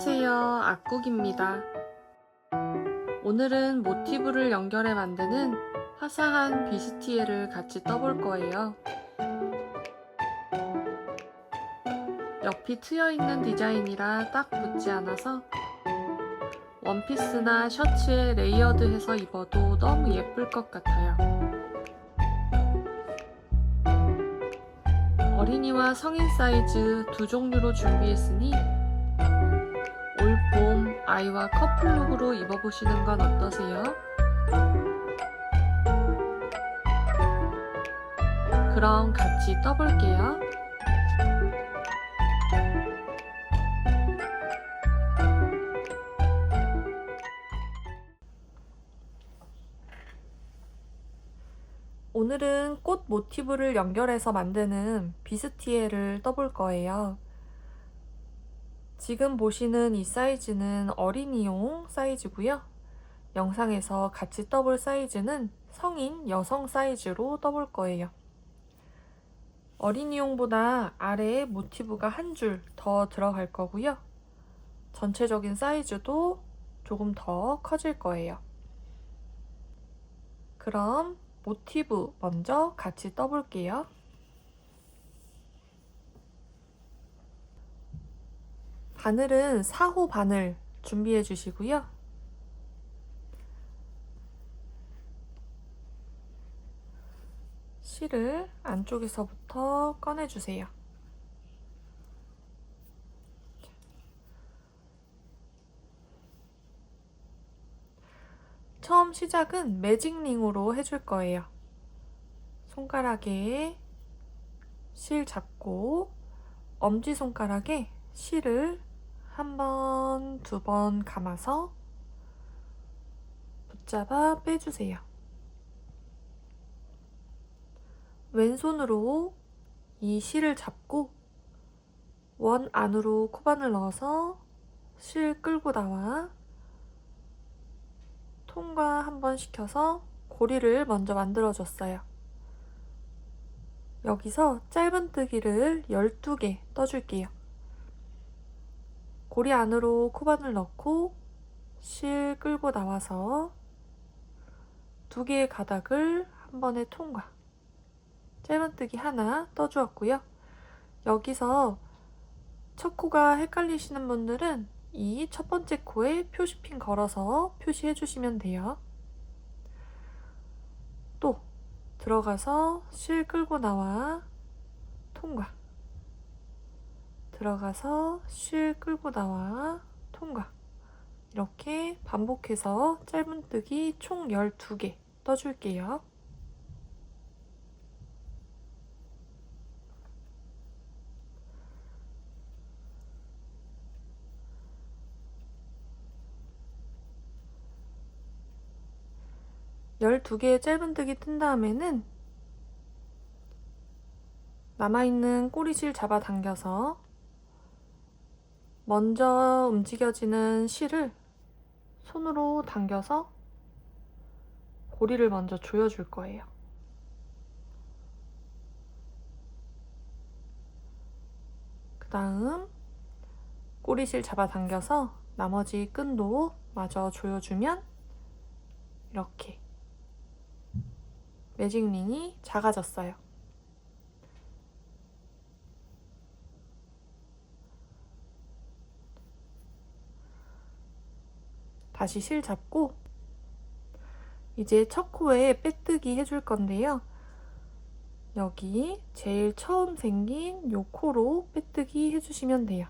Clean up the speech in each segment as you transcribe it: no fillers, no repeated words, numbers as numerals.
안녕하세요. 악국입니다. 오늘은 모티브를 연결해 만드는 화사한 비스티에를 같이 떠볼 거예요. 옆이 트여있는 디자인이라 딱 붙지 않아서 원피스나 셔츠에 레이어드해서 입어도 너무 예쁠 것 같아요. 어린이와 성인 사이즈 두 종류로 준비했으니 올봄 아이와 커플룩으로 입어보시는 건 어떠세요? 그럼 같이 떠볼게요. 오늘은 꽃 모티브를 연결해서 만드는 비스티에를 떠볼 거예요. 지금 보시는 이 사이즈는 어린이용 사이즈고요. 영상에서 같이 떠볼 사이즈는 성인 여성 사이즈로 떠볼 거예요. 어린이용보다 아래에 모티브가 한 줄 더 들어갈 거고요. 전체적인 사이즈도 조금 더 커질 거예요. 그럼 모티브 먼저 같이 떠볼게요. 바늘은 4호 바늘 준비해 주시고요. 실을 안쪽에서부터 꺼내주세요. 처음 시작은 매직링으로 해줄 거예요. 손가락에 실 잡고 엄지손가락에 실을 한 번, 두 번 감아서 붙잡아 빼주세요. 왼손으로 이 실을 잡고 원 안으로 코바늘 넣어서 실 끌고 나와 통과 한번 시켜서 고리를 먼저 만들어줬어요. 여기서 짧은뜨기를 12개 떠줄게요. 고리 안으로 코바늘 넣고 실 끌고 나와서 2개의 가닥을 한 번에 통과. 짧은뜨기 하나 떠주었고요. 여기서 첫 코가 헷갈리시는 분들은 이 첫 번째 코에 표시핀 걸어서 표시해 주시면 돼요. 또 들어가서 실 끌고 나와 통과. 들어가서 실 끌고 나와 통과. 이렇게 반복해서 짧은뜨기 총 12개 떠줄게요. 열두 개의 짧은뜨기 뜬 다음에는 남아있는 꼬리실 잡아당겨서 먼저 움직여지는 실을 손으로 당겨서 고리를 먼저 조여줄 거예요. 그 다음 꼬리실 잡아당겨서 나머지 끈도 마저 조여주면 이렇게 매직링이 작아졌어요. 다시 실 잡고 이제 첫 코에 빼뜨기 해줄 건데요. 여기 제일 처음 생긴 요 코로 빼뜨기 해주시면 돼요.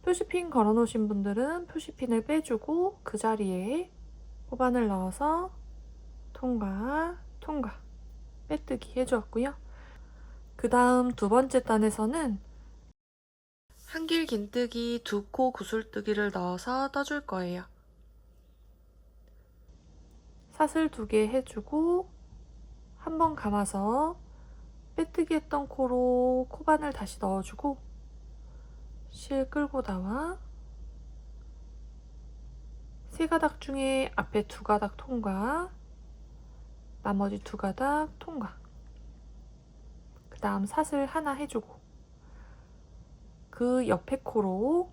표시핀 걸어 놓으신 분들은 표시핀을 빼주고 그 자리에 호반을 넣어서 통과, 통과 빼뜨기 해주었고요. 그 다음 두 번째 단에서는 한길 긴뜨기 2코 구슬뜨기를 넣어서 떠줄 거예요. 사슬 2개 해주고 한 번 감아서 빼뜨기 했던 코로 코바늘 다시 넣어주고 실 끌고 나와 3가닥 중에 앞에 2가닥 통과, 나머지 2가닥 통과. 그 다음 사슬 하나 해주고 그 옆에 코로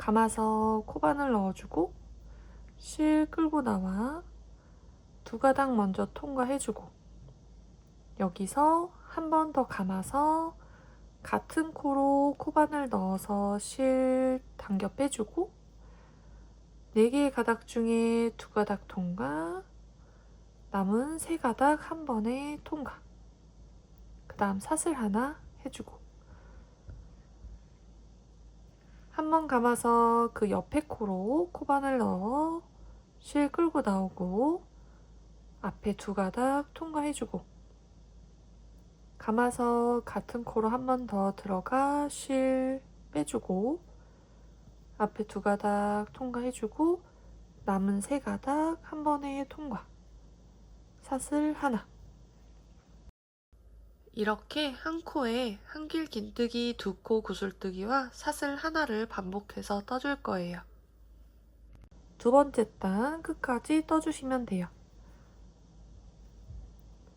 감아서 코바늘 넣어주고 실 끌고 나와 두 가닥 먼저 통과해주고 여기서 한 번 더 감아서 같은 코로 코바늘 넣어서 실 당겨 빼주고 4개의 가닥 중에 2가닥 통과, 남은 3가닥 한 번에 통과. 그 다음 사슬 하나 해주고 한 번 감아서 그 옆에 코로 코바늘 넣어 실 끌고 나오고 앞에 2가닥 통과해주고 감아서 같은 코로 한 번 더 들어가 실 빼주고 앞에 2가닥 통과해주고 남은 3가닥 한 번에 통과. 사슬 하나. 이렇게 한 코에 한길 긴뜨기, 2코 구슬뜨기와 사슬 하나를 반복해서 떠줄 거예요. 두 번째 단 끝까지 떠주시면 돼요.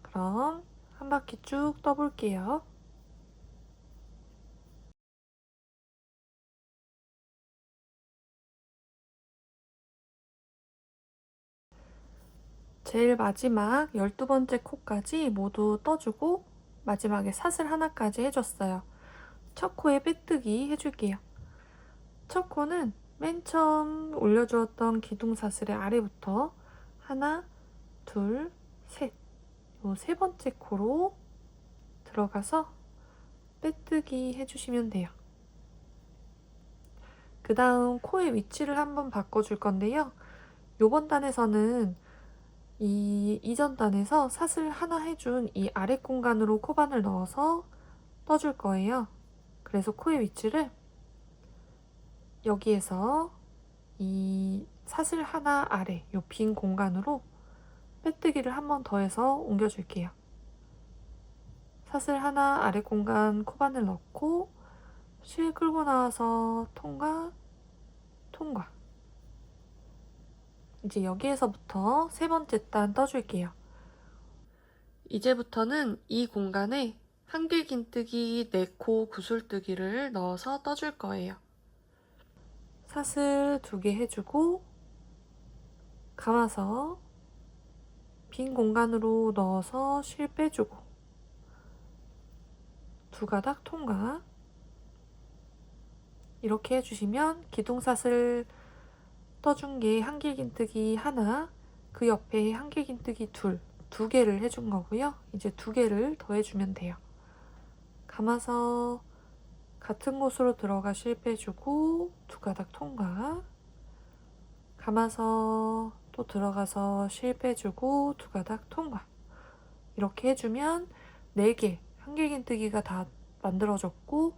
그럼 한 바퀴 쭉 떠볼게요. 제일 마지막 12번째 코까지 모두 떠주고 마지막에 사슬 하나까지 해줬어요. 첫 코에 빼뜨기 해줄게요. 첫 코는 맨 처음 올려주었던 기둥사슬의 아래부터 하나, 둘, 셋, 요 세 번째 코로 들어가서 빼뜨기 해주시면 돼요. 그 다음 코의 위치를 한번 바꿔줄 건데요. 요번 단에서는 이전 단에서 사슬 하나 해준 이 아래 공간으로 코바늘 넣어서 떠줄 거예요. 그래서 코의 위치를 여기에서 이 사슬 하나 아래 요 빈 공간으로 빼뜨기를 한 번 더 해서 옮겨줄게요. 사슬 하나 아래 공간 코바늘 넣고 실 끌고 나와서 통과, 통과. 이제 여기에서부터 세 번째 단 떠줄게요. 이제부터는 이 공간에 한길 긴뜨기, 4코 구슬뜨기를 넣어서 떠줄 거예요. 사슬 2개 해주고 감아서 빈 공간으로 넣어서 실 빼주고 2가닥 통과. 이렇게 해주시면 기둥사슬 떠준 게 한길 긴뜨기 하나, 그 옆에 한길 긴뜨기 2개를 해준 거고요. 이제 2개를 더 해주면 돼요. 감아서 같은 곳으로 들어가 실 빼주고 2가닥 통과. 감아서 또 들어가서 실 빼주고 2가닥 통과. 이렇게 해주면 4개 한길 긴뜨기가 다 만들어졌고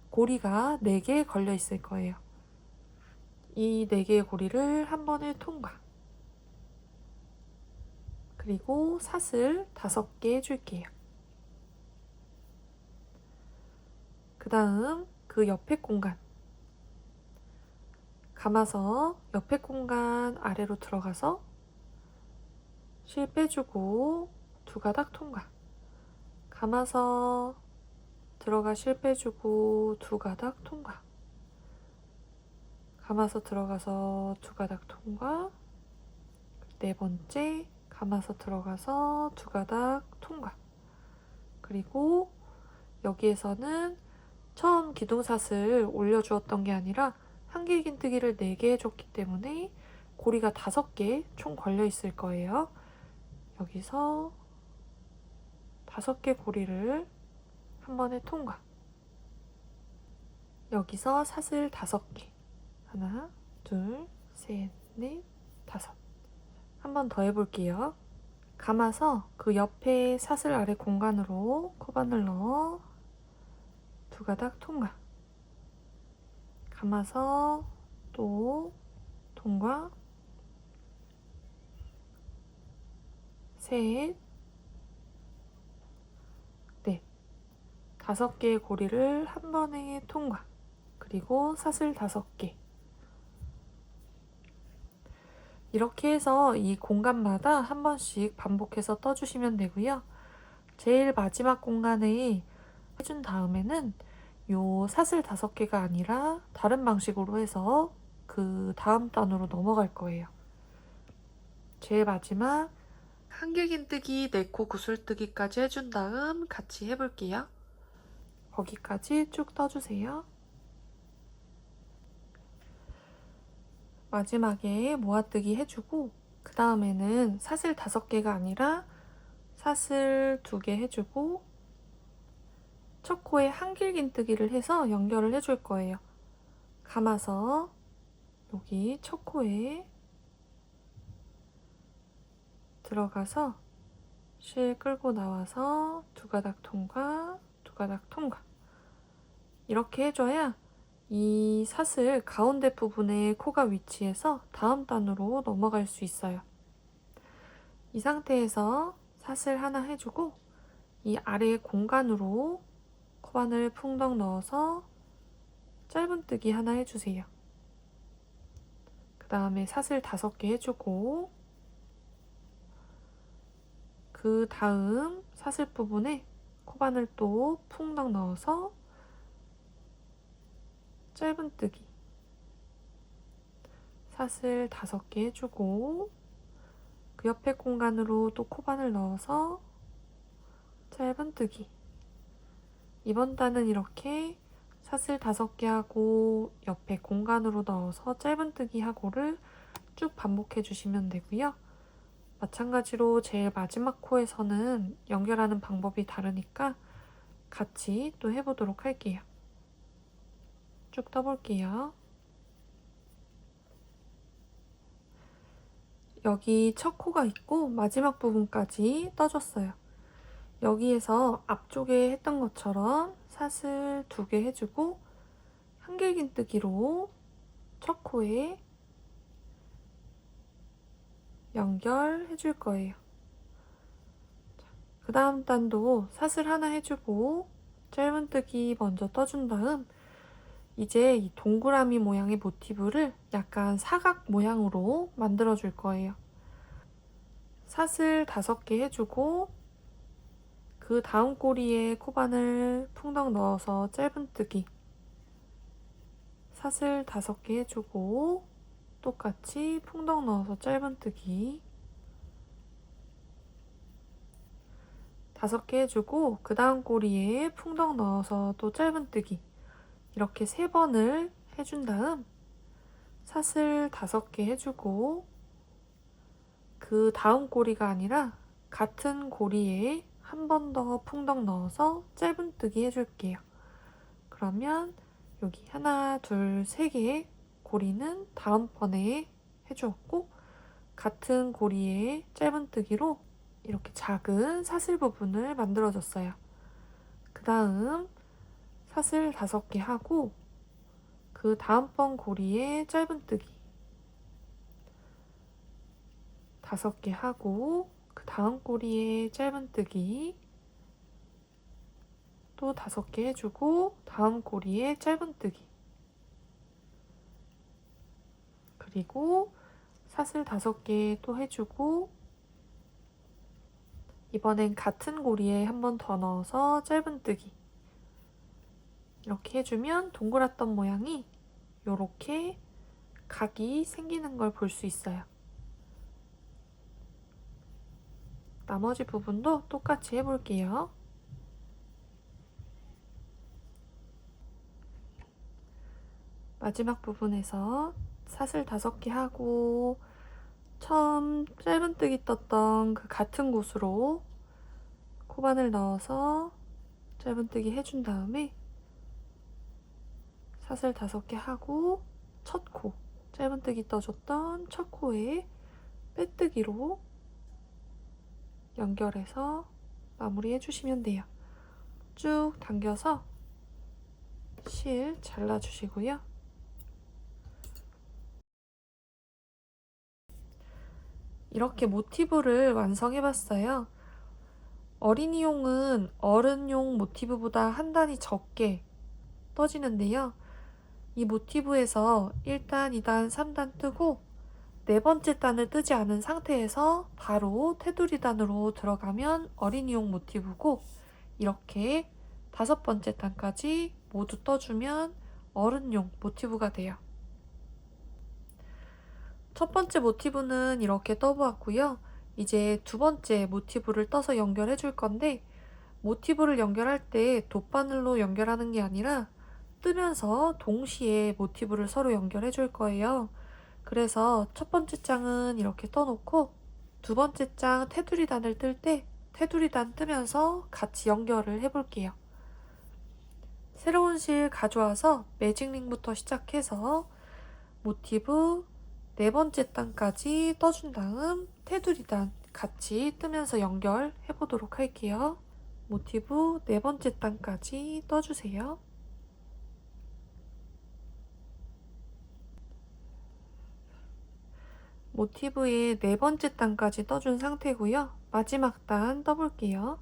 고리가 4개 걸려 있을 거예요. 이 4개의 고리를 한 번에 통과. 그리고 사슬 5개 해줄게요. 그 다음 그 옆에 공간 감아서 옆에 공간 아래로 들어가서 실 빼주고 2가닥 통과. 감아서 들어가 실 빼주고 2가닥 통과. 감아서 들어가서 2가닥 통과. 4번째 감아서 들어가서 2가닥 통과. 그리고 여기에서는 처음 기둥사슬 올려주었던 게 아니라 한길 긴뜨기를 4개 해줬기 때문에 고리가 5개 총 걸려 있을 거예요. 여기서 5개 고리를 한 번에 통과. 여기서 사슬 5개. 하나, 둘, 셋, 넷, 5. 한 번 더 해볼게요. 감아서 그 옆에 사슬 아래 공간으로 코바늘 넣어 2가닥 통과. 감아서 또 통과. 셋, 넷. 5개의 고리를 한 번에 통과. 그리고 사슬 5개. 이렇게 해서 이 공간마다 한 번씩 반복해서 떠주시면 되고요. 제일 마지막 공간에 해준 다음에는 요 사슬 5개가 아니라 다른 방식으로 해서 그 다음 단으로 넘어갈 거예요. 제일 마지막 한길긴뜨기 4코 구슬뜨기까지 해준 다음 같이 해볼게요. 거기까지 쭉 떠주세요. 마지막에 모아뜨기 해주고 그 다음에는 사슬 5개가 아니라 사슬 2개 해주고 첫 코에 한길긴뜨기를 해서 연결을 해줄 거예요. 감아서 여기 첫 코에 들어가서 실 끌고 나와서 2가닥 통과, 2가닥 통과. 이렇게 해줘야 이 사슬 가운데 부분에 코가 위치해서 다음 단으로 넘어갈 수 있어요. 이 상태에서 사슬 하나 해주고 이 아래 공간으로 코바늘 풍덩 넣어서 짧은뜨기 하나 해주세요. 그 다음에 사슬 5개 해주고 그 다음 사슬 부분에 코바늘 또 풍덩 넣어서 짧은뜨기 사슬 5개 해주고 그 옆에 공간으로 또 코바늘 넣어서 짧은뜨기. 이번 단은 이렇게 사슬 5개 하고 옆에 공간으로 넣어서 짧은뜨기 하고를 쭉 반복해 주시면 되고요. 마찬가지로 제일 마지막 코에서는 연결하는 방법이 다르니까 같이 또 해보도록 할게요. 쭉 떠볼게요. 여기 첫 코가 있고 마지막 부분까지 떠줬어요. 여기에서 앞쪽에 했던 것처럼 사슬 2개 해주고 한길긴뜨기로 첫 코에 연결해 줄 거예요. 그 다음 단도 사슬 하나 해주고 짧은뜨기 먼저 떠준 다음 이제 이 동그라미 모양의 모티브를 약간 사각 모양으로 만들어 줄 거예요. 사슬 5개 해주고 그 다음 꼬리에 코바늘 풍덩 넣어서 짧은뜨기 사슬 5개 해주고 똑같이 풍덩 넣어서 짧은뜨기 5개 해주고 그 다음 꼬리에 풍덩 넣어서 또 짧은뜨기 이렇게 3번을 해준 다음 사슬 5개 해주고 그 다음 꼬리가 아니라 같은 고리에 한 번 더 풍덩 넣어서 짧은뜨기 해줄게요. 그러면 여기 하나, 둘, 3개의 고리는 다음번에 해주었고 같은 고리의 짧은뜨기로 이렇게 작은 사슬 부분을 만들어줬어요. 그 다음 사슬 5개 하고 그 다음번 고리에 짧은뜨기 5개 하고 그 다음 꼬리에 짧은뜨기 또 5개 해주고 다음 꼬리에 짧은뜨기 그리고 사슬 5개 또 해주고 이번엔 같은 고리에 한 번 더 넣어서 짧은뜨기 이렇게 해주면 동그랗던 모양이 이렇게 각이 생기는 걸 볼 수 있어요. 나머지 부분도 똑같이 해볼게요. 마지막 부분에서 사슬 5개 하고 처음 짧은뜨기 떴던 그 같은 곳으로 코바늘 넣어서 짧은뜨기 해준 다음에 사슬 5개 하고 첫 코 짧은뜨기 떠줬던 첫 코에 빼뜨기로 연결해서 마무리 해주시면 돼요. 쭉 당겨서 실 잘라주시고요. 이렇게 모티브를 완성해봤어요. 어린이용은 어른용 모티브보다 한 단이 적게 떠지는데요. 이 모티브에서 1단, 2단, 3단 뜨고 4번째 단을 뜨지 않은 상태에서 바로 테두리 단으로 들어가면 어린이용 모티브고 이렇게 5번째 단까지 모두 떠주면 어른용 모티브가 돼요. 첫 번째 모티브는 이렇게 떠보았고요. 이제 두 번째 모티브를 떠서 연결해 줄 건데, 모티브를 연결할 때 돗바늘로 연결하는 게 아니라 뜨면서 동시에 모티브를 서로 연결해 줄 거예요. 그래서 첫 번째 장은 이렇게 떠놓고 두 번째 장 테두리 단을 뜰 때 테두리 단 뜨면서 같이 연결을 해 볼게요. 새로운 실 가져와서 매직링부터 시작해서 모티브 네 번째 단까지 떠준 다음 테두리 단 같이 뜨면서 연결해 보도록 할게요. 모티브 네 번째 단까지 떠주세요. 모티브의 네 번째 단까지 떠준 상태고요. 마지막 단 떠볼게요.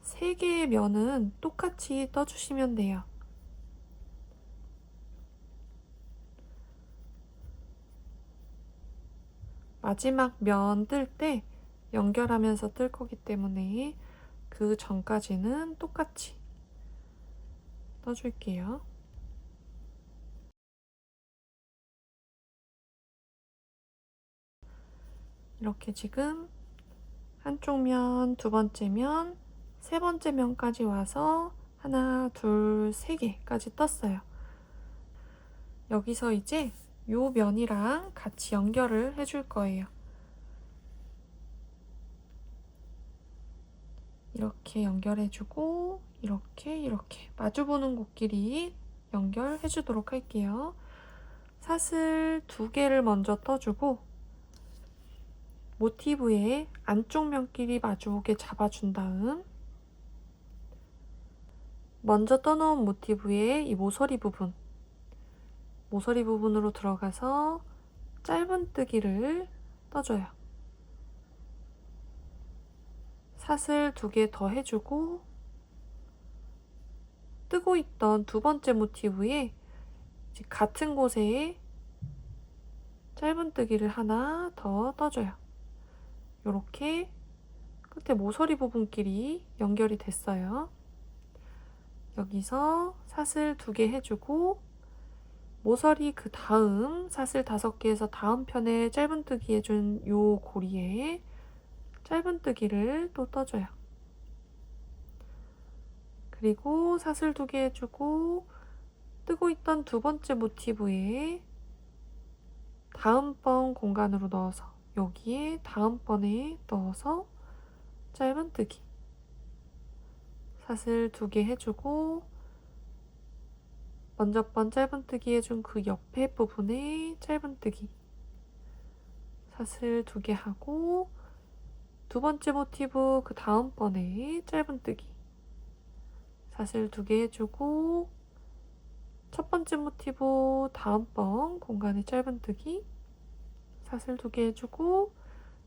3개의 면은 똑같이 떠주시면 돼요. 마지막 면 뜰 때 연결하면서 뜰 거기 때문에 그 전까지는 똑같이 떠줄게요. 이렇게 지금 한쪽 면, 두 번째 면, 세 번째 면까지 와서 하나, 둘, 3개까지 떴어요. 여기서 이제 요 면이랑 같이 연결을 해줄 거예요. 이렇게 연결해주고 이렇게 마주보는 곳끼리 연결해주도록 할게요. 사슬 2개를 먼저 떠주고 모티브의 안쪽 면끼리 마주오게 잡아준 다음 먼저 떠놓은 모티브의 이 모서리 부분으로 들어가서 짧은뜨기를 떠줘요. 사슬 2개 더 해주고 뜨고 있던 두 번째 모티브에 같은 곳에 짧은뜨기를 하나 더 떠줘요. 이렇게 끝에 모서리 부분끼리 연결이 됐어요. 여기서 사슬 2개 해주고 모서리 그 다음 사슬 5개에서 다음 편에 짧은뜨기 해준 요 고리에 짧은뜨기를 또 떠줘요. 그리고 사슬 2개 해주고 뜨고 있던 두 번째 모티브에 다음번 공간으로 넣어서 여기에 다음번에 넣어서 짧은뜨기 사슬 2개 해주고 먼저 번 짧은뜨기 해준 그 옆에 부분에 짧은뜨기 사슬 2개 하고 두 번째 모티브 그 다음번에 짧은뜨기 사슬 2개 해주고 첫 번째 모티브 다음번 공간에 짧은뜨기 사슬 2개 해주고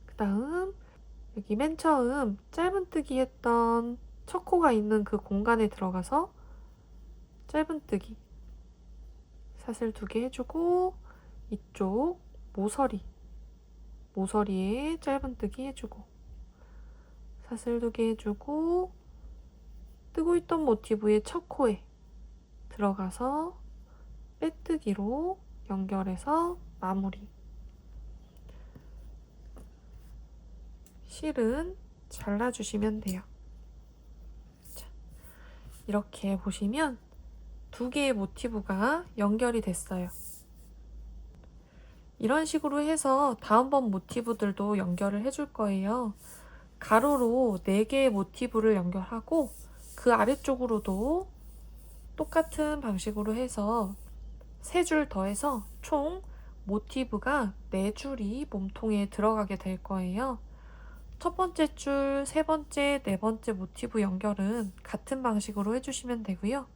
그 다음 여기 맨 처음 짧은뜨기 했던 첫 코가 있는 그 공간에 들어가서 짧은뜨기 사슬 2개 해주고 이쪽 모서리에 짧은뜨기 해주고 사슬 2개 해주고 뜨고 있던 모티브의 첫 코에 들어가서 빼뜨기로 연결해서 마무리. 실은 잘라주시면 돼요. 자, 이렇게 보시면 2개의 모티브가 연결이 됐어요. 이런 식으로 해서 다음번 모티브들도 연결을 해줄 거예요. 가로로 4개의 모티브를 연결하고 그 아래쪽으로도 똑같은 방식으로 해서 3줄 더해서 총 모티브가 4줄이 몸통에 들어가게 될 거예요. 첫 번째 줄, 세 번째, 네 번째 모티브 연결은 같은 방식으로 해주시면 되고요.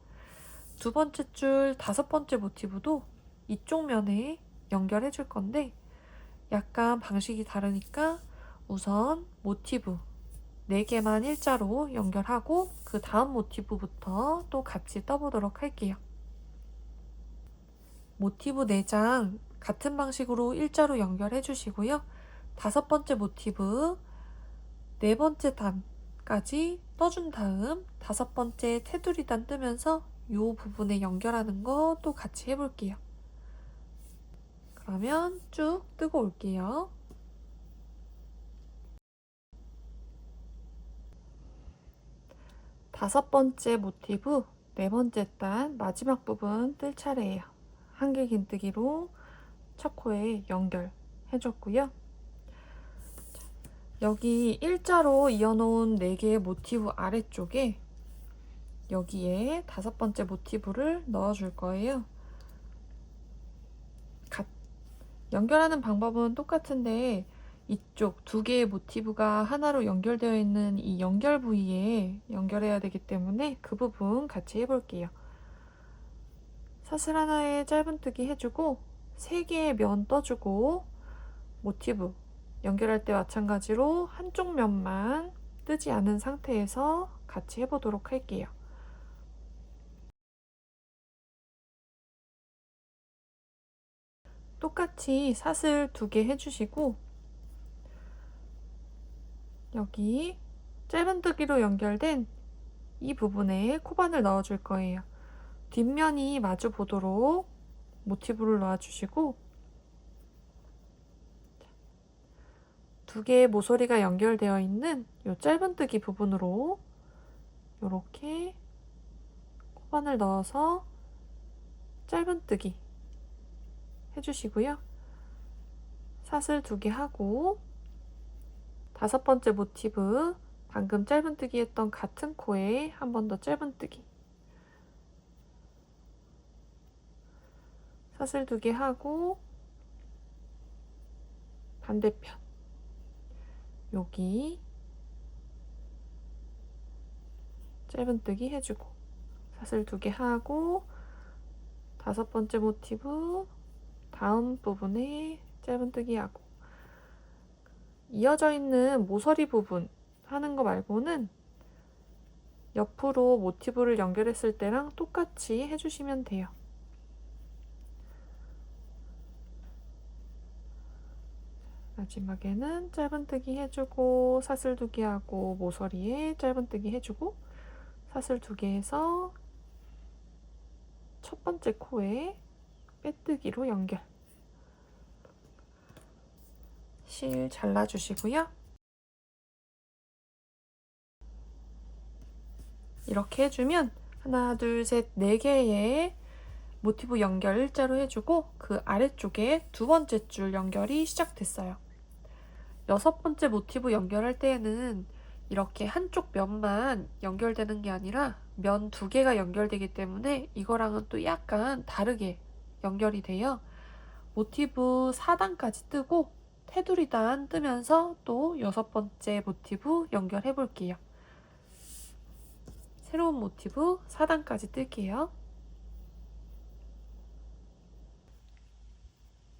두 번째 줄, 5번째 모티브도 이쪽 면에 연결해 줄 건데 약간 방식이 다르니까 우선 모티브 4개만 일자로 연결하고 그 다음 모티브부터 또 같이 떠보도록 할게요. 모티브 4장 같은 방식으로 일자로 연결해 주시고요. 5번째 모티브 4번째 단 단까지 떠준 다음 5번째 테두리 단 뜨면서 이 부분에 연결하는 거 또 같이 해볼게요. 그러면 쭉 뜨고 올게요. 다섯 번째 모티브 네 번째 단 마지막 부분 뜰 차례예요. 한길긴뜨기로 첫 코에 연결해줬고요. 여기 일자로 이어놓은 4개의 모티브 아래쪽에 여기에 5번째 모티브를 넣어줄 거예요. 연결하는 방법은 똑같은데 이쪽 2개의 모티브가 하나로 연결되어 있는 이 연결 부위에 연결해야 되기 때문에 그 부분 같이 해볼게요. 사슬 하나에 짧은뜨기 해주고 3개의 면 떠주고 모티브 연결할 때 마찬가지로 한쪽 면만 뜨지 않은 상태에서 같이 해보도록 할게요. 똑같이 사슬 2개 해주시고 여기 짧은뜨기로 연결된 이 부분에 코반을 넣어줄 거예요. 뒷면이 마주 보도록 모티브를 넣어주시고 2개의 모서리가 연결되어 있는 이 짧은뜨기 부분으로 이렇게 코반을 넣어서 짧은뜨기 해주시고요. 사슬 2개 하고 5번째 모티브 방금 짧은뜨기 했던 같은 코에 한 번 더 짧은뜨기 사슬 2개 하고 반대편 여기 짧은뜨기 해주고 사슬 2개 하고 5번째 모티브 다음 부분에 짧은뜨기 하고 이어져 있는 모서리 부분 하는 거 말고는 옆으로 모티브를 연결했을 때랑 똑같이 해주시면 돼요. 마지막에는 짧은뜨기 해주고 사슬 2개 하고 모서리에 짧은뜨기 해주고 사슬 2개 해서 첫 번째 코에 빼뜨기로 연결. 실 잘라주시고요. 이렇게 해주면 하나, 둘, 셋, 4개의 모티브 연결 일자로 해주고 그 아래쪽에 2번째 줄 연결이 시작됐어요. 6번째 모티브 연결할 때에는 이렇게 한쪽 면만 연결되는 게 아니라 면 2개가 연결되기 때문에 이거랑은 또 약간 다르게 연결이 돼요. 모티브 4단까지 뜨고 테두리 단 뜨면서 또 6번째 모티브 연결해 볼게요. 새로운 모티브 4단까지 뜰게요.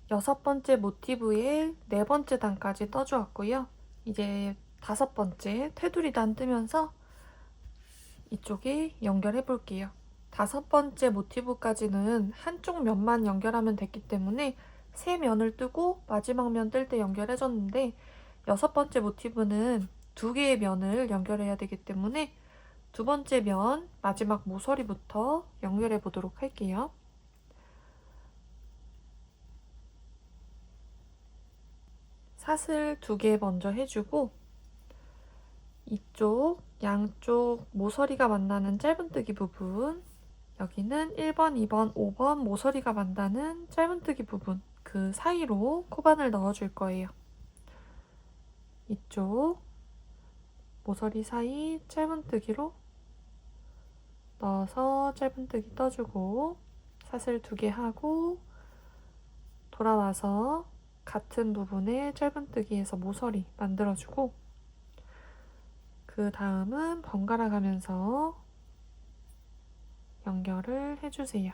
6번째 모티브에 4번째 단까지 떠주었고요. 이제 5번째 테두리 단 뜨면서 이쪽에 연결해 볼게요. 5번째 모티브까지는 한쪽 면만 연결하면 됐기 때문에 3면을 뜨고 마지막 면 뜰 때 연결해줬는데 6번째 모티브는 2개의 면을 연결해야 되기 때문에 2번째 면 마지막 모서리부터 연결해 보도록 할게요. 사슬 2개 먼저 해주고 이쪽 양쪽 모서리가 만나는 짧은뜨기 부분 여기는 1번, 2번, 5번 모서리가 만나는 짧은뜨기 부분 그 사이로 코반을 넣어줄 거예요. 이쪽 모서리 사이 짧은뜨기로 넣어서 짧은뜨기 떠주고 사슬 2개 하고 돌아와서 같은 부분에 짧은뜨기에서 모서리 만들어주고 그 다음은 번갈아 가면서 연결을 해주세요.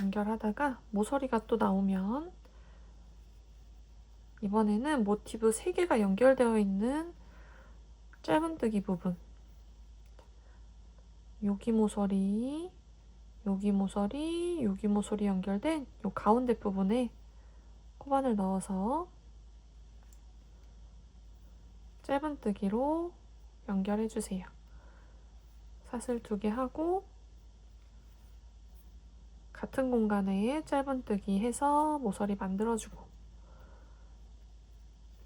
연결하다가 모서리가 또 나오면 이번에는 모티브 3개가 연결되어 있는 짧은뜨기 부분 여기 모서리, 여기 모서리, 여기 모서리 연결된 요 가운데 부분에 코바늘 넣어서 짧은뜨기로 연결해주세요. 사슬 2개 하고 같은 공간에 짧은뜨기 해서 모서리 만들어주고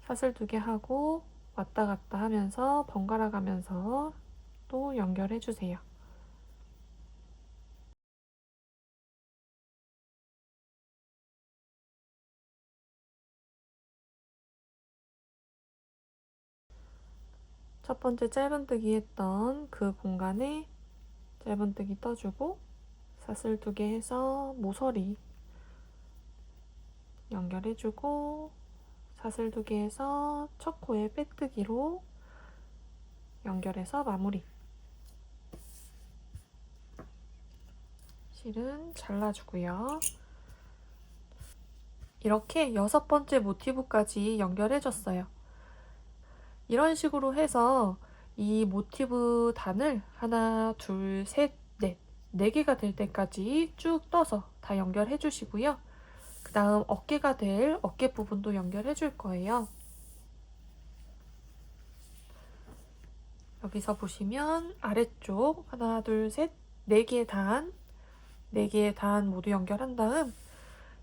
사슬 2개 하고 왔다 갔다 하면서 번갈아 가면서 또 연결해주세요. 첫 번째 짧은뜨기 했던 그 공간에 짧은뜨기 떠주고 사슬 2개 해서 모서리 연결해주고 사슬 2개 해서 첫 코에 빼뜨기로 연결해서 마무리. 실은 잘라주고요. 이렇게 6번째 모티브까지 연결해줬어요. 이런 식으로 해서 이 모티브 단을 하나, 둘, 셋, 넷, 4개가 될 때까지 쭉 떠서 다 연결해 주시고요. 그 다음 어깨가 될 어깨 부분도 연결해 줄 거예요. 여기서 보시면 아래쪽 하나, 둘, 셋, 4개의 단, 4개의 단 모두 연결한 다음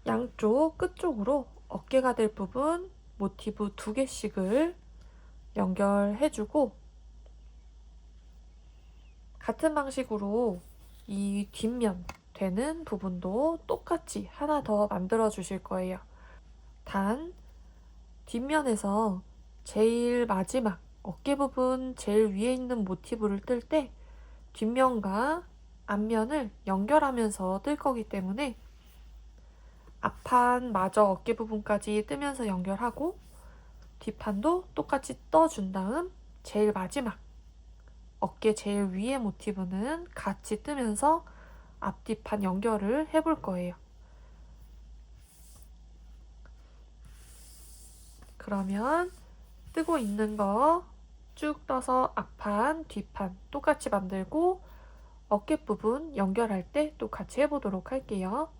양쪽 끝쪽으로 어깨가 될 부분 모티브 2개씩을 연결해주고 같은 방식으로 이 뒷면 되는 부분도 똑같이 하나 더 만들어 주실 거예요. 단 뒷면에서 제일 마지막 어깨 부분 제일 위에 있는 모티브를 뜰 때 뒷면과 앞면을 연결하면서 뜰 거기 때문에 앞판 마저 어깨 부분까지 뜨면서 연결하고 뒷판도 똑같이 떠준 다음 제일 마지막 어깨 제일 위에 모티브는 같이 뜨면서 앞뒤판 연결을 해볼 거예요. 그러면 뜨고 있는 거 쭉 떠서 앞판, 뒷판 똑같이 만들고 어깨 부분 연결할 때 또 같이 해보도록 할게요.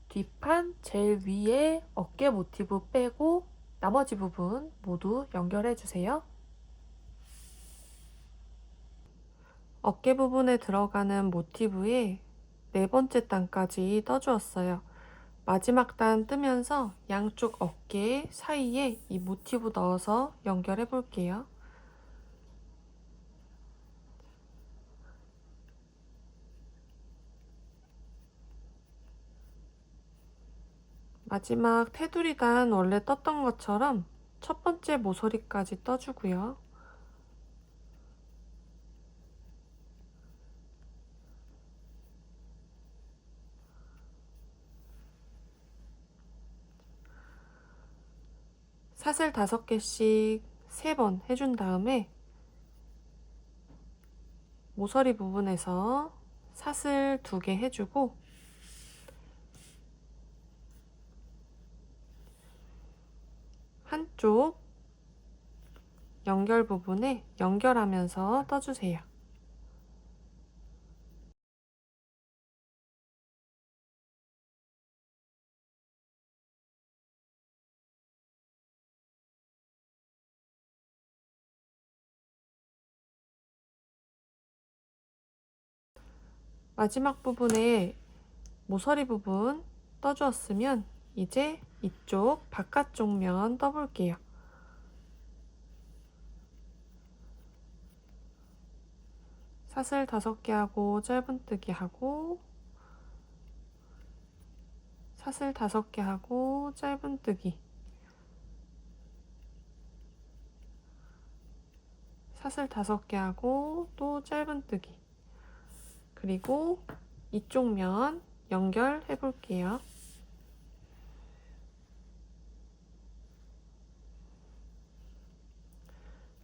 뒷판 제일 위에 어깨 모티브 빼고 나머지 부분 모두 연결해주세요. 어깨 부분에 들어가는 모티브에 4번째 단까지 떠주었어요. 마지막 단 뜨면서 양쪽 어깨 사이에 이 모티브 넣어서 연결해 볼게요. 마지막 테두리 단 원래 떴던 것처럼 첫 번째 모서리까지 떠주고요. 사슬 5개씩 3번 해준 다음에 모서리 부분에서 사슬 2개 해주고 한쪽 연결 부분에 연결하면서 떠주세요. 마지막 부분에 모서리 부분 떠주었으면 이제 이쪽 바깥쪽 면 떠볼게요. 사슬 5개 하고 짧은뜨기 하고 사슬 5개 하고 짧은뜨기 사슬 5개 하고 또 짧은뜨기 그리고 이쪽 면 연결해 볼게요.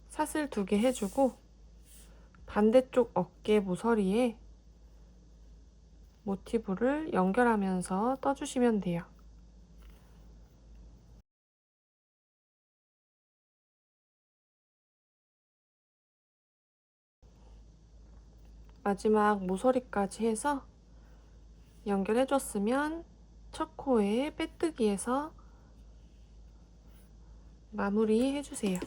사슬 2개 해주고 반대쪽 어깨 모서리에 모티브를 연결하면서 떠주시면 돼요. 마지막 모서리까지 해서 연결해줬으면 첫 코에 빼뜨기해서 마무리 해주세요.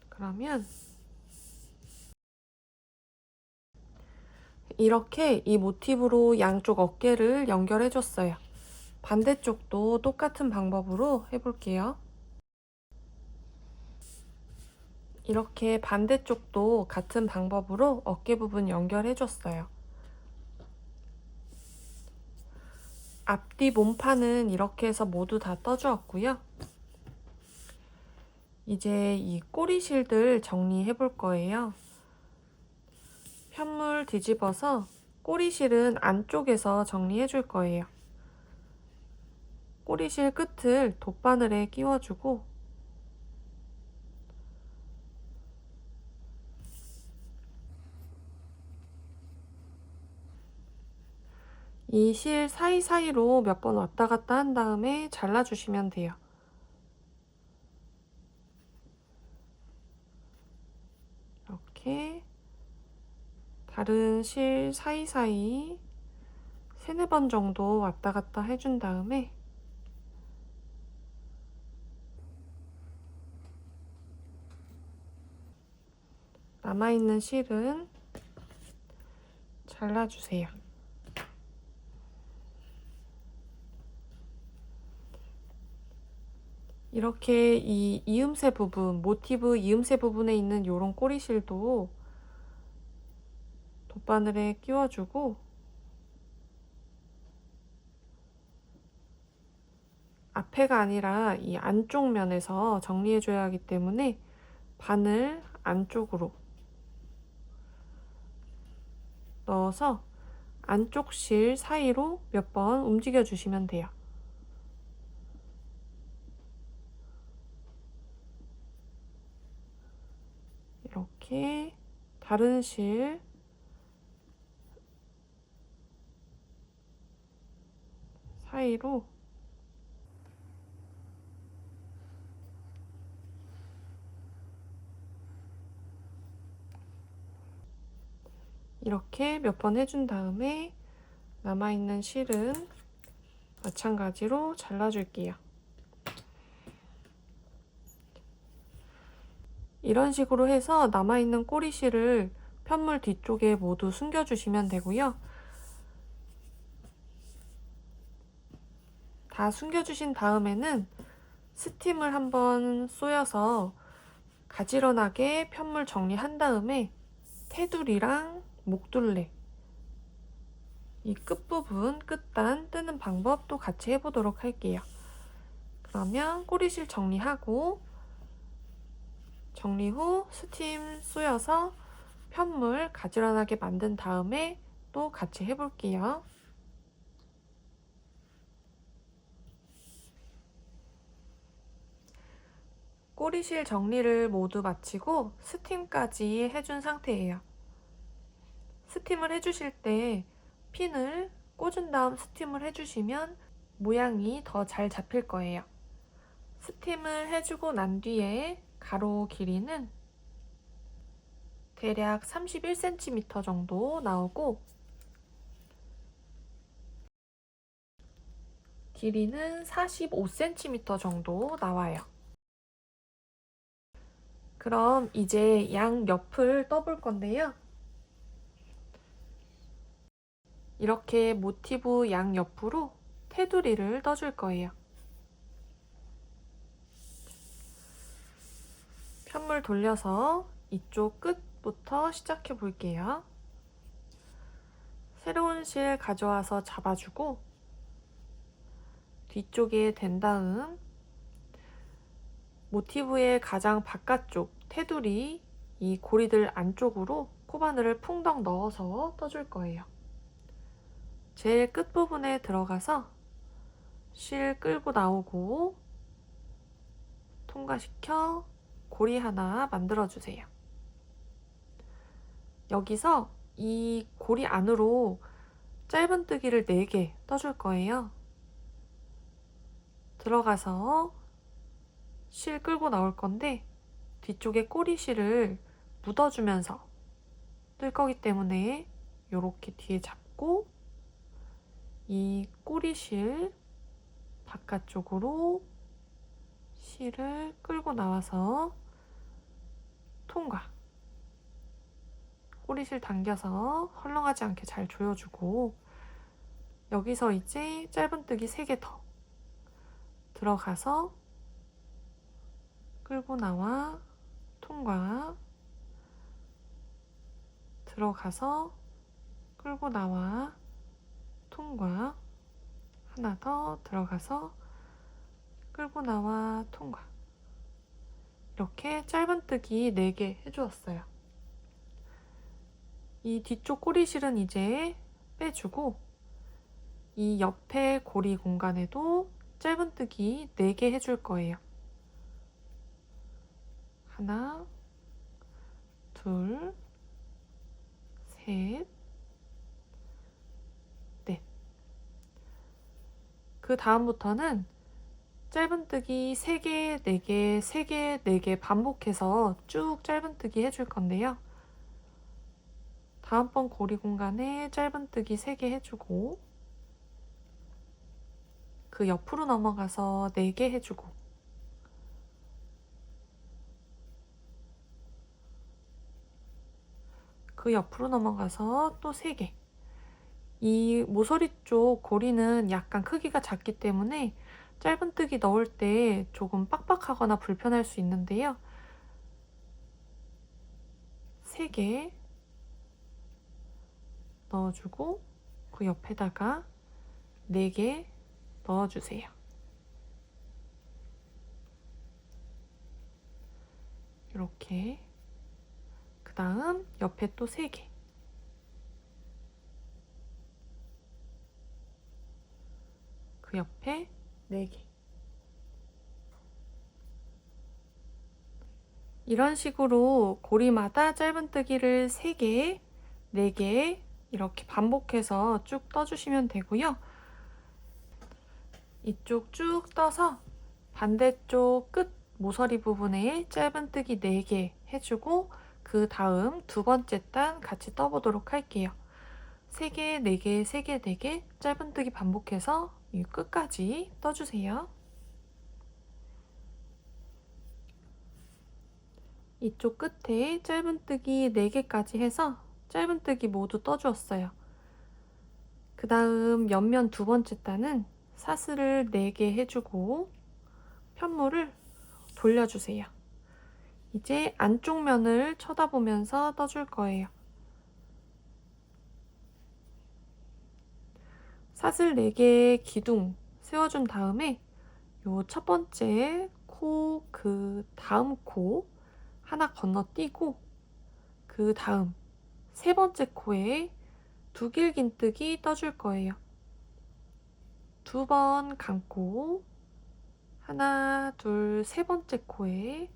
그러면 이렇게 이 모티브로 양쪽 어깨를 연결해줬어요. 반대쪽도 똑같은 방법으로 해볼게요. 이렇게 반대쪽도 같은 방법으로 어깨 부분 연결해줬어요. 앞뒤 몸판은 이렇게 해서 모두 다 떠주었고요. 이제 이 꼬리실들 정리해 볼 거예요. 편물 뒤집어서 꼬리실은 안쪽에서 정리해 줄 거예요. 꼬리실 끝을 돗바늘에 끼워주고 이 실 사이사이로 몇 번 왔다 갔다 한 다음에 잘라주시면 돼요. 이렇게 다른 실 사이사이 3-4번 정도 왔다 갔다 해준 다음에 남아있는 실은 잘라주세요. 이렇게 이 이음새 부분, 모티브 이음새 부분에 있는 요런 꼬리실도 돗바늘에 끼워주고 앞에가 아니라 이 안쪽 면에서 정리해줘야 하기 때문에 바늘 안쪽으로 넣어서 안쪽 실 사이로 몇 번 움직여 주시면 돼요. 이렇게 다른 실 사이로 이렇게 몇 번 해준 다음에 남아있는 실은 마찬가지로 잘라줄게요. 이런 식으로 해서 남아있는 꼬리실을 편물 뒤쪽에 모두 숨겨주시면 되고요. 다 숨겨주신 다음에는 스팀을 한번 쏘여서 가지런하게 편물 정리한 다음에 테두리랑 목둘레 이 끝부분, 끝단 뜨는 방법도 같이 해보도록 할게요. 그러면 꼬리실 정리하고 정리 후 스팀 쏘여서 편물 가지런하게 만든 다음에 또 같이 해볼게요. 꼬리실 정리를 모두 마치고 스팀까지 해준 상태예요. 스팀을 해주실 때 핀을 꽂은 다음 스팀을 해주시면 모양이 더 잘 잡힐 거예요. 스팀을 해주고 난 뒤에 가로 길이는 대략 31cm 정도 나오고 길이는 45cm 정도 나와요. 그럼 이제 양 옆을 떠볼 건데요. 이렇게 모티브 양 옆으로 테두리를 떠줄 거예요. 편물 돌려서 이쪽 끝부터 시작해 볼게요. 새로운 실 가져와서 잡아주고 뒤쪽에 댄 다음 모티브의 가장 바깥쪽 테두리 이 고리들 안쪽으로 코바늘을 풍덩 넣어서 떠줄 거예요. 제일 끝부분에 들어가서 실 끌고 나오고 통과시켜 고리 하나 만들어주세요. 여기서 이 고리 안으로 짧은뜨기를 4개 떠줄 거예요. 들어가서 실 끌고 나올 건데 뒤쪽에 꼬리실을 묻어주면서 뜰 거기 때문에 이렇게 뒤에 잡고 이 꼬리실 바깥쪽으로 실을 끌고 나와서 통과. 꼬리실 당겨서 헐렁하지 않게 잘 조여주고 여기서 이제 짧은뜨기 3개 더 들어가서 끌고 나와 통과. 들어가서 끌고 나와 통과. 하나 더 들어가서 끌고 나와 통과. 이렇게 짧은뜨기 4개 해주었어요. 이 뒤쪽 꼬리실은 이제 빼주고 이 옆에 고리 공간에도 짧은뜨기 4개 해줄 거예요. 하나, 둘, 셋, 넷. 그 다음부터는 짧은뜨기 3개, 4개, 3개, 4개 반복해서 쭉 짧은뜨기 해줄 건데요. 다음번 고리 공간에 짧은뜨기 3개 해주고 그 옆으로 넘어가서 4개 해주고 그 옆으로 넘어가서 또 3개. 이 모서리 쪽 고리는 약간 크기가 작기 때문에 짧은뜨기 넣을 때 조금 빡빡하거나 불편할 수 있는데요. 3개 넣어주고 그 옆에다가 4개 넣어주세요. 이렇게. 그 다음 옆에 또 3개. 그 옆에 4개. 이런 식으로 고리마다 짧은뜨기를 3개, 4개 이렇게 반복해서 쭉 떠주시면 되고요. 이쪽 쭉 떠서 반대쪽 끝 모서리 부분에 짧은뜨기 4개 해주고 그 다음 2번째 단 같이 떠보도록 할게요. 3개, 4개, 3개, 4개 짧은뜨기 반복해서 이 끝까지 떠주세요. 이쪽 끝에 짧은뜨기 4개까지 해서 짧은뜨기 모두 떠주었어요. 그 다음 옆면 2번째 단은 사슬을 4개 해주고 편물을 돌려주세요. 이제 안쪽 면을 쳐다보면서 떠줄 거예요. 사슬 4개 기둥 세워준 다음에 요 첫 번째 코, 그 다음 코 하나 건너뛰고 그 다음 3번째 코에 두길긴뜨기 떠줄 거예요. 2번 감고 하나, 둘, 3번째 코에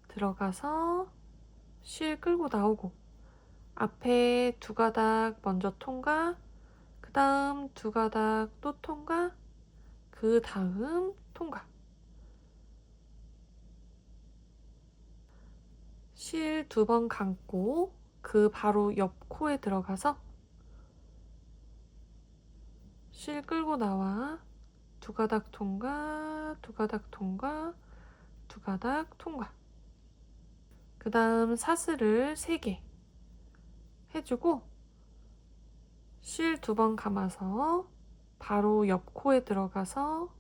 들어가서 실 끌고 나오고 앞에 2가닥 먼저 통과, 그 다음 2가닥 또 통과, 그 다음 통과. 실 2번 감고 그 바로 옆 코에 들어가서 실 끌고 나와 2가닥 통과, 2가닥 통과, 2가닥 통과. 그 다음 사슬을 3개 해주고 실 2번 감아서 바로 옆 코에 들어가서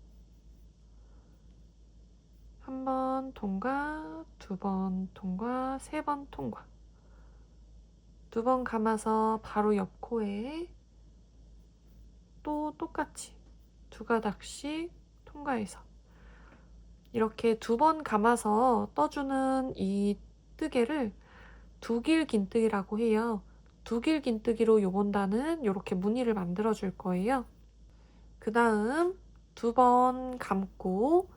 1번 통과, 2번 통과, 3번 통과. 2번 감아서 바로 옆 코에 또 똑같이 2가닥씩 통과해서 이렇게 2번 감아서 떠주는 이 뜨개를 두길긴뜨기라고 해요. 두길긴뜨기로 요번 단은 이렇게 무늬를 만들어 줄 거예요. 그 다음 2번 감고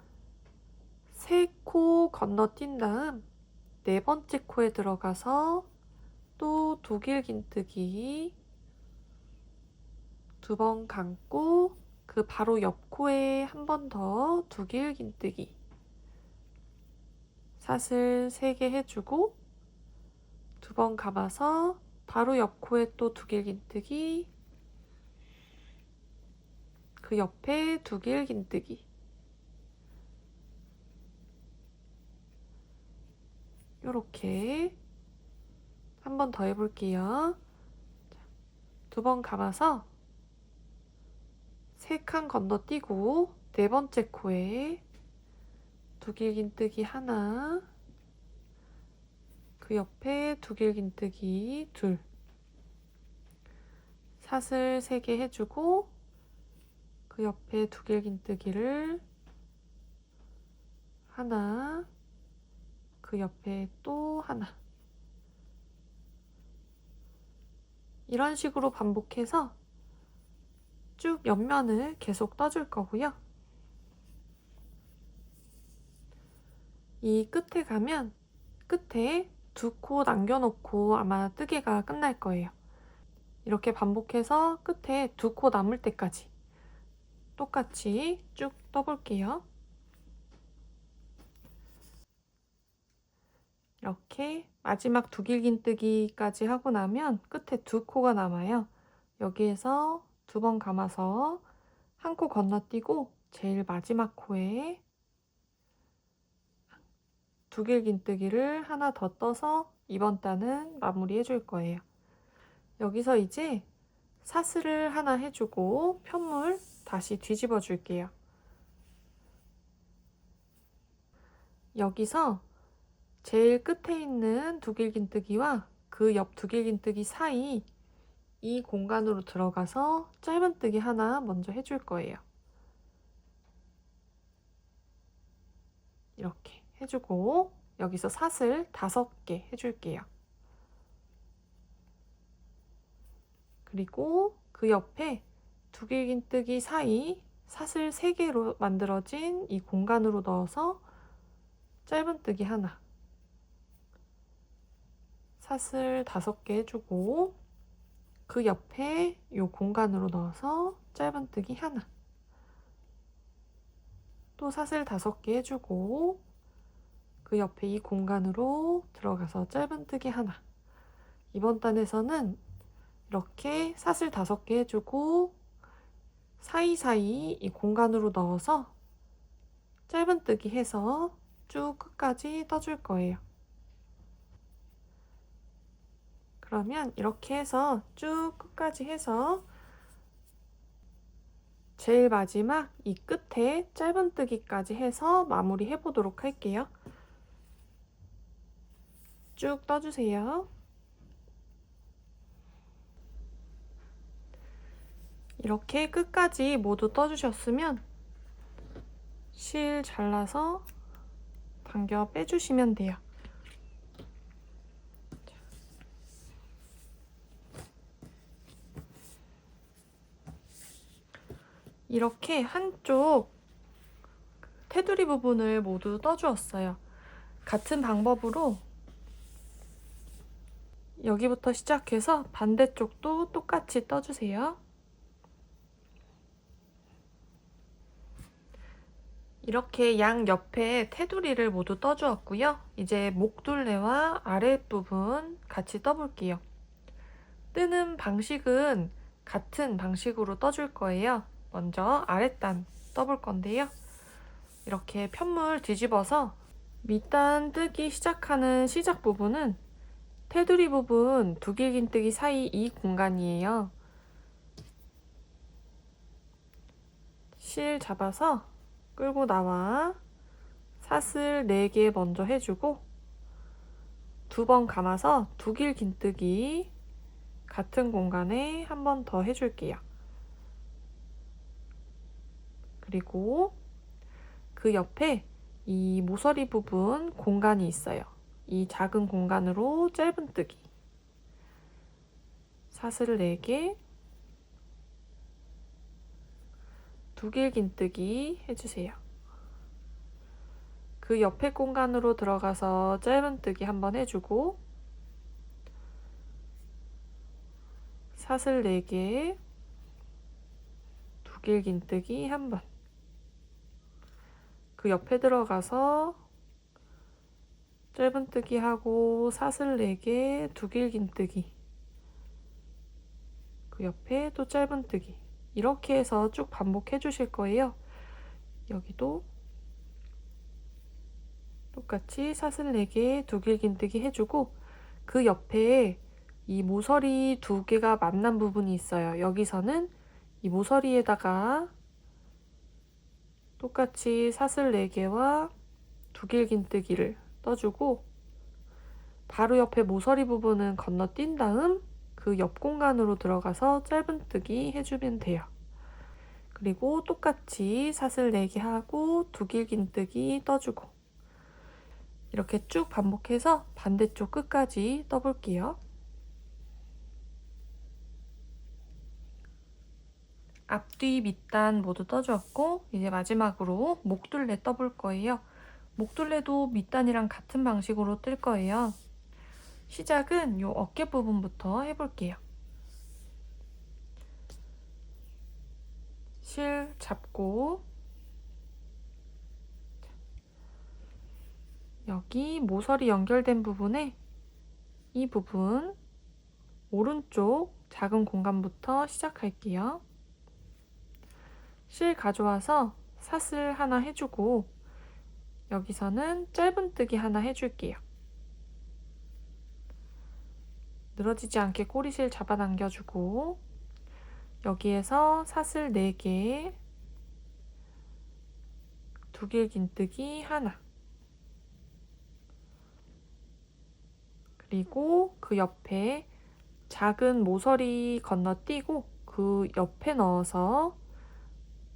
3코 건너뛴 다음 4번째 코에 들어가서 또 두길긴뜨기 2번 감고 그 바로 옆 코에 한 번 더 두길긴뜨기 사슬 3개 해주고 2번 감아서 바로 옆 코에 또 2길 긴뜨기, 그 옆에 2길 긴뜨기. 요렇게 한 번 더 해볼게요. 2번 감아서 3칸 건너뛰고 4번째 코에 2길 긴뜨기 하나, 그 옆에 2길 긴뜨기 둘, 사슬 3개 해주고 그 옆에 2길 긴뜨기를 하나, 그 옆에 또 하나. 이런 식으로 반복해서 쭉 옆면을 계속 떠줄 거고요. 이 끝에 가면 끝에 2코 남겨놓고 아마 뜨개가 끝날 거예요. 이렇게 반복해서 끝에 2코 남을 때까지 똑같이 쭉 떠볼게요. 이렇게 마지막 2길 긴뜨기까지 하고 나면 끝에 2코가 남아요. 여기에서 2번 감아서 한 코 건너뛰고 제일 마지막 코에 2길 긴뜨기를 하나 더 떠서 이번 단은 마무리 해줄 거예요. 여기서 이제 사슬을 하나 해주고 편물 다시 뒤집어 줄게요. 여기서 제일 끝에 있는 2길 긴뜨기와 그 옆 2길 긴뜨기 사이 이 공간으로 들어가서 짧은뜨기 하나 먼저 해줄 거예요. 이렇게 해주고 여기서 사슬 5개 해줄게요. 그리고 그 옆에 2길 긴뜨기 사이 사슬 3개로 만들어진 이 공간으로 넣어서 짧은뜨기 하나, 사슬 5개 해주고 그 옆에 이 공간으로 넣어서 짧은뜨기 하나, 또 사슬 5개 해주고 그 옆에 이 공간으로 들어가서 짧은뜨기 하나. 이번 단에서는 이렇게 사슬 5개 해주고 사이사이 이 공간으로 넣어서 짧은뜨기 해서 쭉 끝까지 떠줄 거예요. 그러면 이렇게 해서 쭉 끝까지 해서 제일 마지막 이 끝에 짧은뜨기까지 해서 마무리 해보도록 할게요. 쭉 떠주세요. 이렇게 끝까지 모두 떠주셨으면 실 잘라서 당겨 빼주시면 돼요. 이렇게 한쪽 테두리 부분을 모두 떠주었어요. 같은 방법으로 여기부터 시작해서 반대쪽도 똑같이 떠주세요. 이렇게 양 옆에 테두리를 모두 떠주었고요. 이제 목둘레와 아랫부분 같이 떠볼게요. 뜨는 방식은 같은 방식으로 떠줄 거예요. 먼저 아랫단 떠볼 건데요. 이렇게 편물 뒤집어서 밑단 뜨기 시작하는 시작 부분은 테두리 부분 2길 긴뜨기 사이 이 공간이에요. 실 잡아서 끌고 나와 사슬 4개 먼저 해주고 2번 감아서 2길 긴뜨기 같은 공간에 한 번 더 해줄게요. 그리고 그 옆에 이 모서리 부분 공간이 있어요. 이 작은 공간으로 짧은뜨기 사슬 4개, 2길 긴뜨기 해주세요. 그 옆에 공간으로 들어가서 짧은뜨기 한번 해주고 사슬 4개, 2길 긴뜨기 한번, 그 옆에 들어가서 짧은뜨기 하고 사슬 4개, 두길긴뜨기, 그 옆에 또 짧은뜨기, 이렇게 해서 쭉 반복해 주실 거예요. 여기도 똑같이 사슬 4개, 두길긴뜨기 해주고, 그 옆에 이 모서리 2개가 만난 부분이 있어요. 여기서는 이 모서리에다가 똑같이 사슬 4개와 두길긴뜨기를 떠주고, 바로 옆에 모서리 부분은 건너뛴 다음 그 옆 공간으로 들어가서 짧은뜨기 해주면 돼요. 그리고 똑같이 사슬 4개 하고 두길긴뜨기 떠주고, 이렇게 쭉 반복해서 반대쪽 끝까지 떠볼게요. 앞뒤 밑단 모두 떠주었고, 이제 마지막으로 목둘레 떠볼 거예요. 목둘레도 밑단이랑 같은 방식으로 뜰 거예요. 시작은 이 어깨 부분부터 해볼게요. 실 잡고, 여기 모서리 연결된 부분에 이 부분 오른쪽 작은 공간부터 시작할게요. 실 가져와서 사슬 하나 해주고, 여기서는 짧은뜨기 하나 해줄게요. 늘어지지 않게 꼬리실 잡아당겨주고, 여기에서 사슬 4개, 두길긴뜨기 하나, 그리고 그 옆에 작은 모서리 건너뛰고 그 옆에 넣어서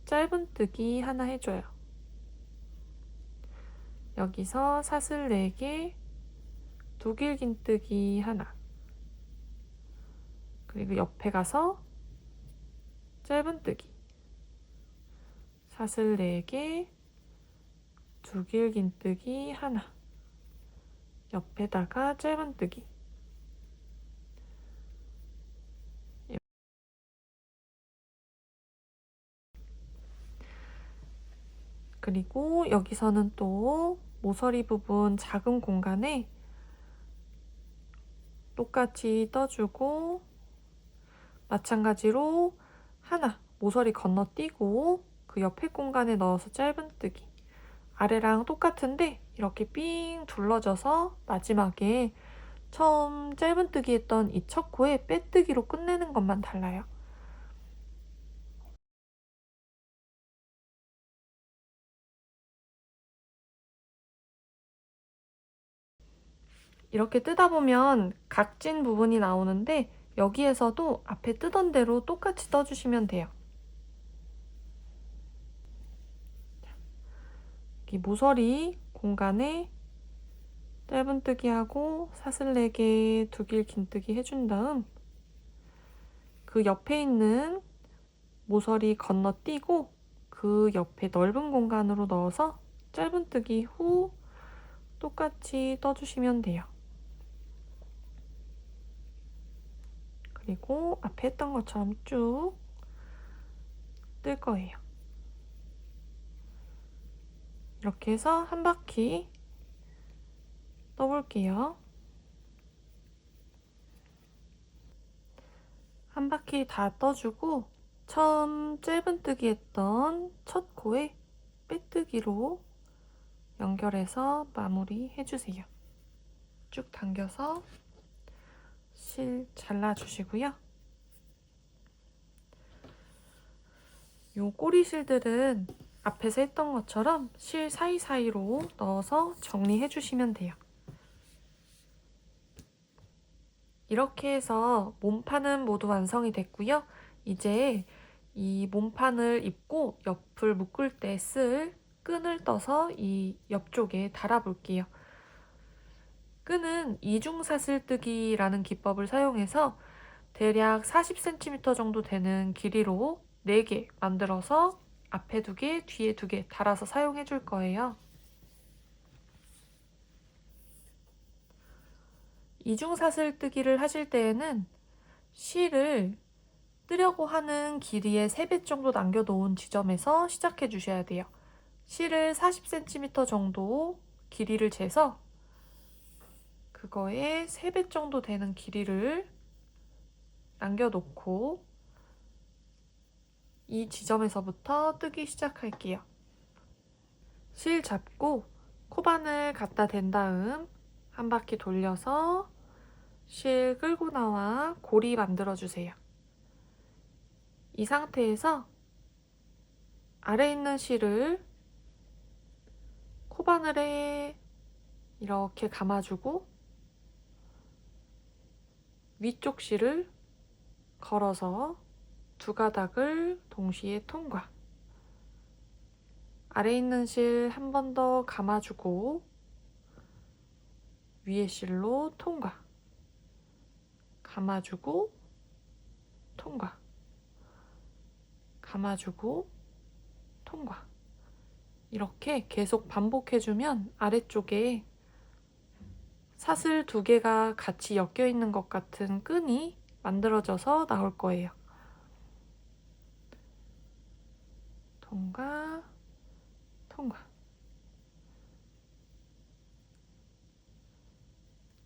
짧은뜨기 하나 해줘요. 여기서 사슬 4개, 두길긴뜨기 하나, 그리고 옆에 가서 짧은뜨기, 사슬 4개, 두길긴뜨기 하나, 옆에다가 짧은뜨기, 그리고 여기서는 또 모서리 부분 작은 공간에 똑같이 떠주고, 마찬가지로 하나 모서리 건너뛰고 그 옆에 공간에 넣어서 짧은뜨기, 아래랑 똑같은데 이렇게 삥 둘러져서 마지막에 처음 짧은뜨기 했던 이 첫 코에 빼뜨기로 끝내는 것만 달라요. 이렇게 뜨다 보면 각진 부분이 나오는데, 여기에서도 앞에 뜨던 대로 똑같이 떠주시면 돼요. 이 모서리 공간에 짧은뜨기 하고 사슬 4개, 두길긴뜨기 해준 다음 그 옆에 있는 모서리 건너뛰고 그 옆에 넓은 공간으로 넣어서 짧은뜨기 후 똑같이 떠주시면 돼요. 그리고 앞에 했던 것처럼 쭉 뜰 거예요. 이렇게 해서 한 바퀴 떠볼게요. 한 바퀴 다 떠주고 처음 짧은뜨기 했던 첫 코에 빼뜨기로 연결해서 마무리 해주세요. 쭉 당겨서 실 잘라주시고요. 요 꼬리실들은 앞에서 했던 것처럼 실 사이사이로 넣어서 정리해 주시면 돼요. 이렇게 해서 몸판은 모두 완성이 됐고요. 이제 이 몸판을 입고 옆을 묶을 때 쓸 끈을 떠서 이 옆쪽에 달아 볼게요. 끈은 이중사슬뜨기라는 기법을 사용해서 대략 40cm 정도 되는 길이로 4개 만들어서 앞에 2개, 뒤에 2개 달아서 사용해 줄 거예요. 이중사슬뜨기를 하실 때에는 실을 뜨려고 하는 길이의 3배 정도 남겨놓은 지점에서 시작해 주셔야 돼요. 실을 40cm 정도 길이를 재서 그거의 3배 정도 되는 길이를 남겨놓고 이 지점에서부터 뜨기 시작할게요. 실 잡고 코바늘 갖다 댄 다음 한 바퀴 돌려서 실 끌고 나와 고리 만들어주세요. 이 상태에서 아래 있는 실을 코바늘에 이렇게 감아주고 위쪽 실을 걸어서 두 가닥을 동시에 통과. 아래 있는 실 한 번 더 감아주고 위에 실로 통과. 감아주고 통과. 감아주고 통과. 이렇게 계속 반복해주면 아래쪽에 사슬 2개가 같이 엮여 있는 것 같은 끈이 만들어져서 나올 거예요. 통과, 통과.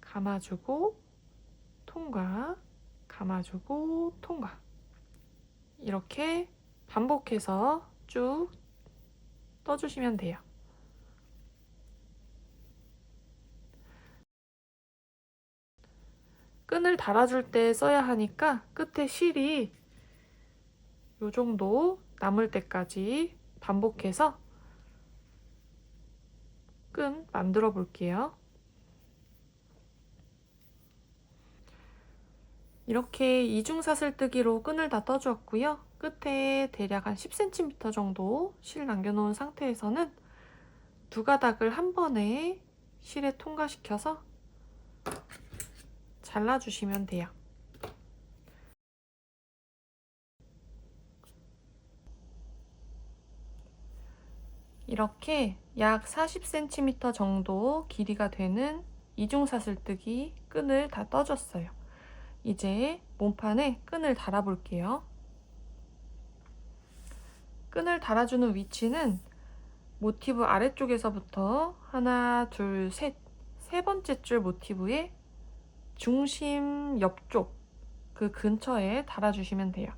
감아주고 통과, 감아주고 통과. 이렇게 반복해서 쭉 떠주시면 돼요. 끈을 달아줄 때 써야 하니까 끝에 실이 이 정도 남을 때까지 반복해서 끈 만들어 볼게요. 이렇게 이중사슬뜨기로 끈을 다 떠주었고요. 끝에 대략 한 10cm 정도 실 남겨놓은 상태에서는 두 가닥을 한 번에 실에 통과시켜서 잘라주시면 돼요. 이렇게 약 40cm 정도 길이가 되는 이중사슬뜨기 끈을 다 떠줬어요. 이제 몸판에 끈을 달아볼게요. 끈을 달아주는 위치는 모티브 아래쪽에서부터 하나, 둘, 셋, 세 번째 줄 모티브의 중심 옆쪽 그 근처에 달아주시면 돼요.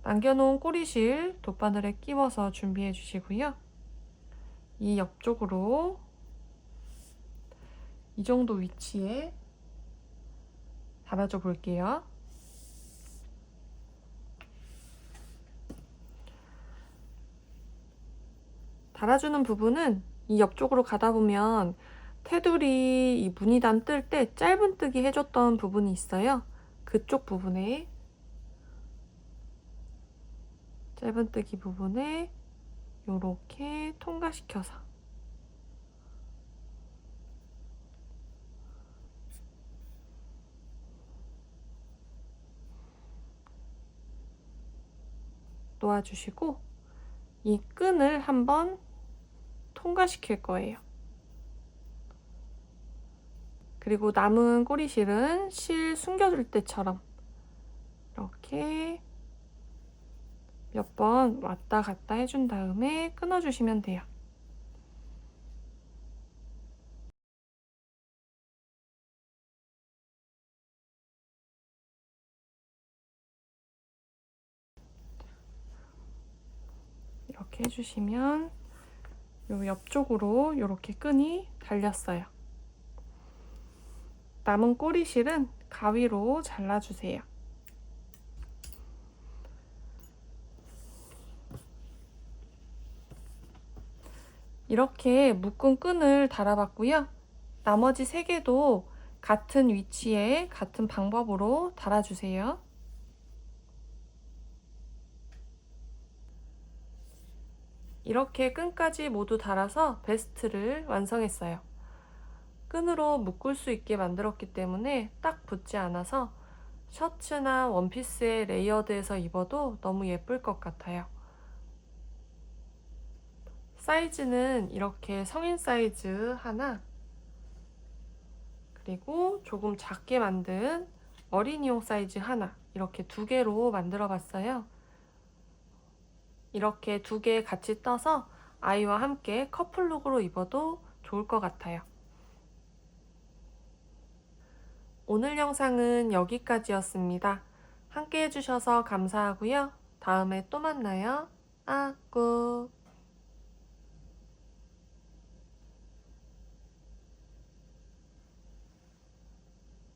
남겨놓은 꼬리실 돗바늘에 끼워서 준비해 주시고요. 이 옆쪽으로 이 정도 위치에 달아줘 볼게요. 달아주는 부분은 이 옆쪽으로 가다 보면 테두리 이 무늬단 뜰 때 짧은뜨기 해줬던 부분이 있어요. 그쪽 부분에 짧은뜨기 부분에 이렇게 통과시켜서 놓아주시고 이 끈을 한번 통과시킬 거예요. 그리고 남은 꼬리실은 실 숨겨줄 때처럼 이렇게 몇 번 왔다 갔다 해준 다음에 끊어주시면 돼요. 이렇게 해주시면 요 옆쪽으로 이렇게 끈이 달렸어요. 남은 꼬리실은 가위로 잘라주세요. 이렇게 묶은 끈을 달아봤고요. 나머지 3개도 같은 위치에 같은 방법으로 달아주세요. 이렇게 끈까지 모두 달아서 베스트를 완성했어요. 끈으로 묶을 수 있게 만들었기 때문에 딱 붙지 않아서 셔츠나 원피스에 레이어드해서 입어도 너무 예쁠 것 같아요. 사이즈는 이렇게 성인 사이즈 하나, 그리고 조금 작게 만든 어린이용 사이즈 하나, 이렇게 2개로 만들어 봤어요. 이렇게 2개 같이 떠서 아이와 함께 커플룩으로 입어도 좋을 것 같아요. 오늘 영상은 여기까지였습니다. 함께 해주셔서 감사하고요. 다음에 또 만나요. 아, 꾹.